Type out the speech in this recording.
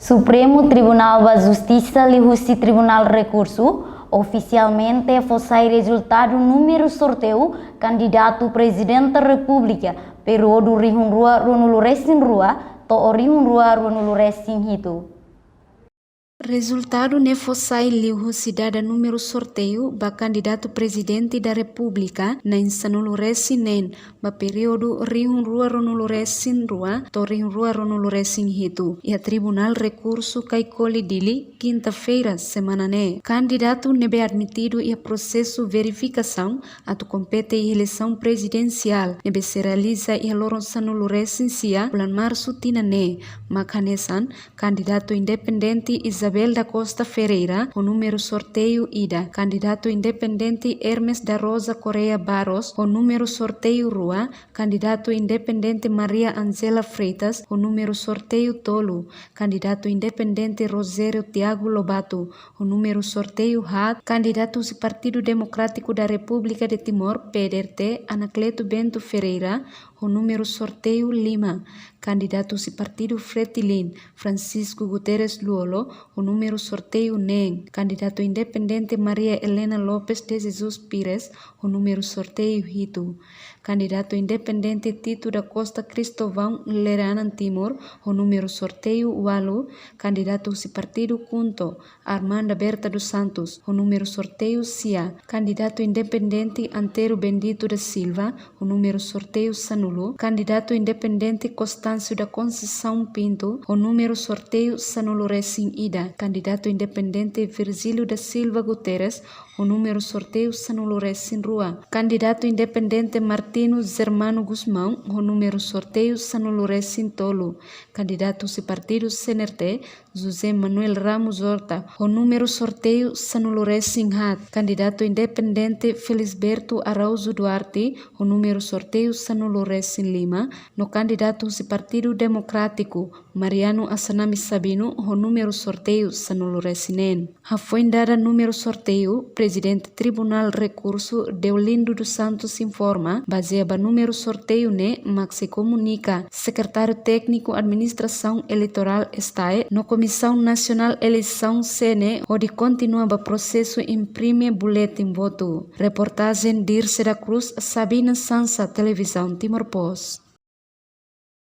Supremo Tribunal da Justiça Lihusi Tribunal Recurso oficialmente fossai resultado número sorteio candidato presidente da República período rihun rua runulu resin rua to orihun rua runulu resin hitu. Resultado ne fossai liu cidadã número sorteio ba candidato presidente da República na insanulu resin nen ba período rihun rua runulu resin rua to rihun rua runulu resin hitu. E a Tribunal Recurso kai coli dili quinta-feira semana ne. Candidato nebe admitido e a processo verificação atu compete e eleição presidencial nebe se realiza e a loron sanulu resin sia bulan março tina ne. Makanesan candidato independente Isabel da Costa Ferreira, o número sorteio Ida. Candidato independente Hermes da Rosa Correa Barros, o número sorteio Rua. Candidato independente Maria Angela Freitas, o número sorteio Tolu. Candidato independente Rosério Tiago Lobato, o número sorteio Had. Candidatos Partido Democrático da República de Timor, PDT, Anacleto Bento Ferreira, o número sorteio Lima. Candidatos Partido Fretilin, Francisco Guterres Luolo, o número sorteio NEM. Candidato independente Maria Helena Lopes de Jesus Pires, o número sorteio Hito. Candidato independente Tito da Costa Cristovão Leranan Timor, o número sorteio Walu. Candidato Partido Kunto, Armanda Berta dos Santos, o número sorteio Cia. Candidato independente Antero Bendito da Silva, o número sorteio Sanulu. Candidato independente Constâncio da Conceição Pinto, o número sorteio Sanulu Resin Ida. Candidato independente Virgílio da Silva Guterres, o número sorteio Sanulu Resin Rua. Candidato independente Martino Zermano Guzmão, o número sorteio Sanulu Resin Tolo. Candidato Partido CNRT José Manuel Ramos Horta, o número sorteio Sanulu Resin Hat. Candidato independente Felisberto Araújo Duarte, o número sorteio Sanulu Resin Lima. No candidato Partido Democrático Mariano Assanami Sabino, o número sorteio Sanulu Resinen. A foi dada número sorteio Presidente Tribunal Recurso Deolindo dos Santos informa, baseado no número sorteio ne, Maxi comunica, Secretário Técnico Administração Eleitoral STAE, no Comissão Nacional Eleição CNE, onde continua o processo imprime boletim voto. Reportagem Dirce da Cruz, Sabina Sansa, Televisão Timor Post.